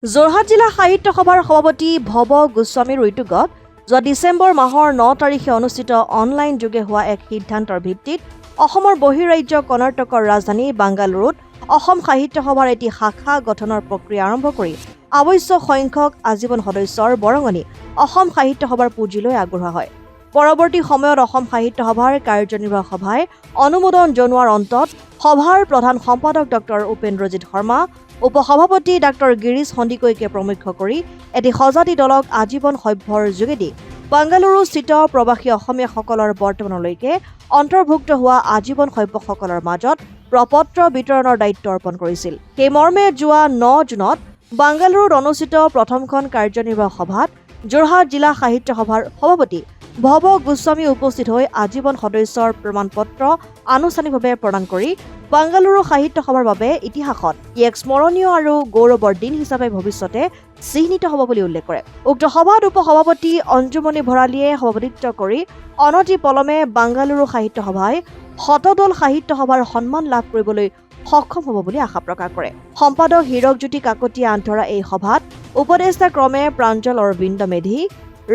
যোৰহাট জিলা সাহিত্য সভাৰ সভাপতি ভৱ গোস্বামীৰ উদ্যোগত যোৱা ডিচেম্বৰ মাহৰ 9 তাৰিখে অনুষ্ঠিত অনলাইন যোগে হোৱা এক সিদ্ধান্তৰ ভিত্তিত অসমৰ বহিৰাজ্য কৰ্ণাটকৰ ৰাজধানী বাংগালুৰুত অসম সাহিত্য সভাৰ এটি শাখা গঠনৰ প্ৰক্ৰিয়া আৰম্ভ কৰি আৱশ্যক সংখ্যক আজীৱন সদস্যৰ বৰঙণি অসম সাহিত্য সভাৰ পুঁজিলৈ আগবঢ়োৱা হয়। পৰৱৰ্তী সময়ত অসম সাহিত্য সভাৰ কাৰ্যনিৰ্বাহক সভাই অনুমোদন জনোৱাৰ অন্তত সভাৰ প্ৰধান সম্পাদক ডক্টৰ উপেন্দ্ৰজিৎ শৰ্মা, উপসভাপতি ডাক্তৰ গিৰীশ সন্দিকৈকে প্ৰমুখ্য কৰি এটি সজাতি দলক আজীৱন সভ্যৰ যোগেদি বাংগালুৰুস্থিত প্ৰৱাসী অসমীয়াসকলৰ বৰ্তমানলৈকে অন্তৰ্ভুক্ত হোৱা আজীৱন সভ্যসকলৰ মাজত প্ৰপত্ৰ বিতৰণৰ দায়িত্ব অৰ্পণ কৰিছিল। সেই মৰ্মে যোৱা 9 জুনত বাংগালুৰুত অনুষ্ঠিত প্ৰথমখন কাৰ্যনিৰ্বাহক সভাত যোৰহাট জিলা সাহিত্য সভাৰ সভাপতি ভৱ গোস্বামী উপস্থিত হৈ আজীৱন সদস্যৰ প্ৰমাণপত্ৰ আনুষ্ঠানিকভাৱে প্ৰদান কৰি বাংগালুৰু সাহিত্য সভাৰ বাবে ইতিহাসত এক স্মৰণীয় আৰু গৌৰৱৰ দিন হিচাপে ভৱিষ্যতে চিহ্নিত হ'ব বুলি উল্লেখ কৰে। উক্ত সভাত উপসভাপতি অঞ্জুমণি ভৰালীয়ে সভাপতিত্ব কৰি অনতি পলমে বাংগালুৰু সাহিত্য সভাই শতদল সাহিত্য সভাৰ সন্মান লাভ কৰিবলৈ সক্ষম হ'ব বুলি আশা প্ৰকাশ কৰে। সম্পাদক হীৰকজ্যোতি কাকতীয়ে আন্তৰা এই সভাত উপদেষ্টা ক্ৰমে প্ৰাঞ্জল অৰবিন্দ মেধি,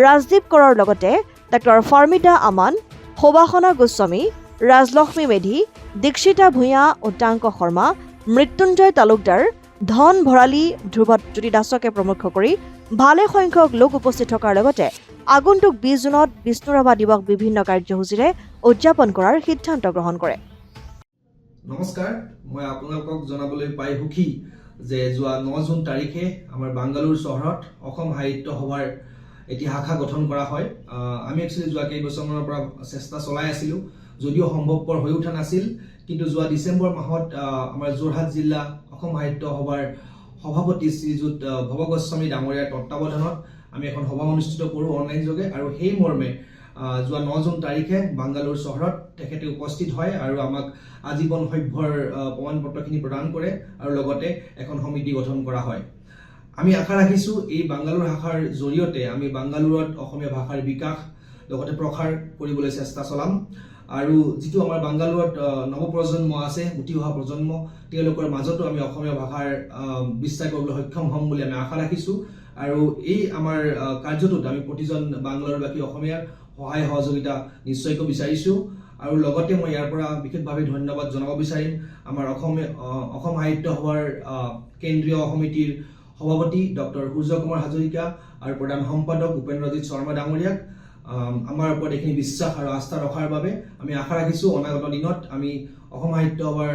ৰাজদীপ কৰৰ লগতে ডাক্তৰ ফাৰ্মিদা আমান, সুবাসনা গোস্বামী, ৰাজলক্ষ্মী মেধি, দীক্ষিতা ভূঞা, উত্তাংক শৰ্মা, মৃত্যুঞ্জয় তালুকদাৰ, ধন ভৰালী, ধ্ৰুৱজ্যোতি দাসকে প্ৰমুখ্য কৰি ভালে সংখ্যক লোক উপস্থিত থকাৰ লগতে আগন্তুক 20 জুনত বিষ্ণুৰাভা দিৱস বিভিন্ন কাৰ্যসূচীৰে উদযাপন কৰাৰ সিদ্ধান্ত গ্ৰহণ কৰে। নমস্কাৰ, মই আপোনালোকক জনাবলৈ পাই সুখী যে যোৱা 9 জুন তাৰিখে আমাৰ বাংগালুৰু চহৰত অসম সাহিত্য সভাৰ এটি শাখা গঠন কৰা হয়। আমি একচুৱেলি যোৱা কেইবছৰমানৰ পৰা চেষ্টা চলাই আছিলোঁ, যদিও সম্ভৱপৰ হৈ উঠা নাছিল, কিন্তু যোৱা ডিচেম্বৰ মাহত আমাৰ যোৰহাট জিলা অসম সাহিত্য সভাৰ সভাপতি শ্ৰীযুত ভৱ গোস্বামী ডাঙৰীয়াৰ তত্বাৱধানত আমি এখন সভা অনুষ্ঠিত কৰোঁ অনলাইন যোগে, আৰু সেই মৰ্মে যোৱা 9 জুন তাৰিখে বাংগালুৰু চহৰত তেখেতে উপস্থিত হয় আৰু আমাক আজীৱন সভ্যৰ প্ৰমাণপত্ৰখিনি প্ৰদান কৰে আৰু লগতে এখন সমিতি গঠন কৰা হয়। আমি আশা ৰাখিছোঁ এই বাংগালুৰু শাখাৰ জৰিয়তে আমি বাংগালুৰুত অসমীয়া ভাষাৰ বিকাশ লগতে প্ৰসাৰ কৰিবলৈ চেষ্টা চলাম, আৰু যিটো আমাৰ বাংগালুৰুত নৱপ্ৰজন্ম আছে, উঠি অহা প্ৰজন্ম, তেওঁলোকৰ মাজতো আমি অসমীয়া ভাষাৰ বিস্তাৰ কৰিবলৈ সক্ষম হ'ম বুলি আমি আশা ৰাখিছোঁ। আৰু এই আমাৰ কাৰ্যটোত আমি প্ৰতিজন বাংগালুৰুবাসী অসমীয়াৰ সহায় সহযোগিতা নিশ্চয়কৈ বিচাৰিছোঁ। আৰু লগতে মই ইয়াৰ পৰা বিশেষভাৱে ধন্যবাদ জনাব বিচাৰিম আমাৰ অসম সাহিত্য সভাৰ কেন্দ্ৰীয় সমিতিৰ সভাপতি ডক্টৰ সূৰ্য কুমাৰ হাজৰিকা আৰু প্ৰধান সম্পাদক উপেন্দ্ৰজিৎ শৰ্মা ডাঙৰীয়াক আমাৰ ওপৰত এইখিনি বিশ্বাস আৰু আস্থা ৰখাৰ বাবে। আমি আশা ৰাখিছোঁ অনাগত দিনত আমি অসম সাহিত্য সভাৰ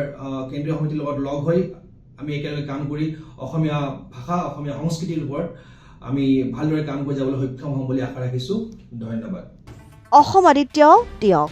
কেন্দ্ৰীয় সমিতিৰ লগত লগ হৈ আমি একেলগে কাম কৰি অসমীয়া ভাষা, অসমীয়া সংস্কৃতিৰ ওপৰত আমি ভালদৰে কাম কৰি যাবলৈ সক্ষম হ'ম বুলি আশা ৰাখিছোঁ। ধন্যবাদ। অসম আদিত্য দিয়ক।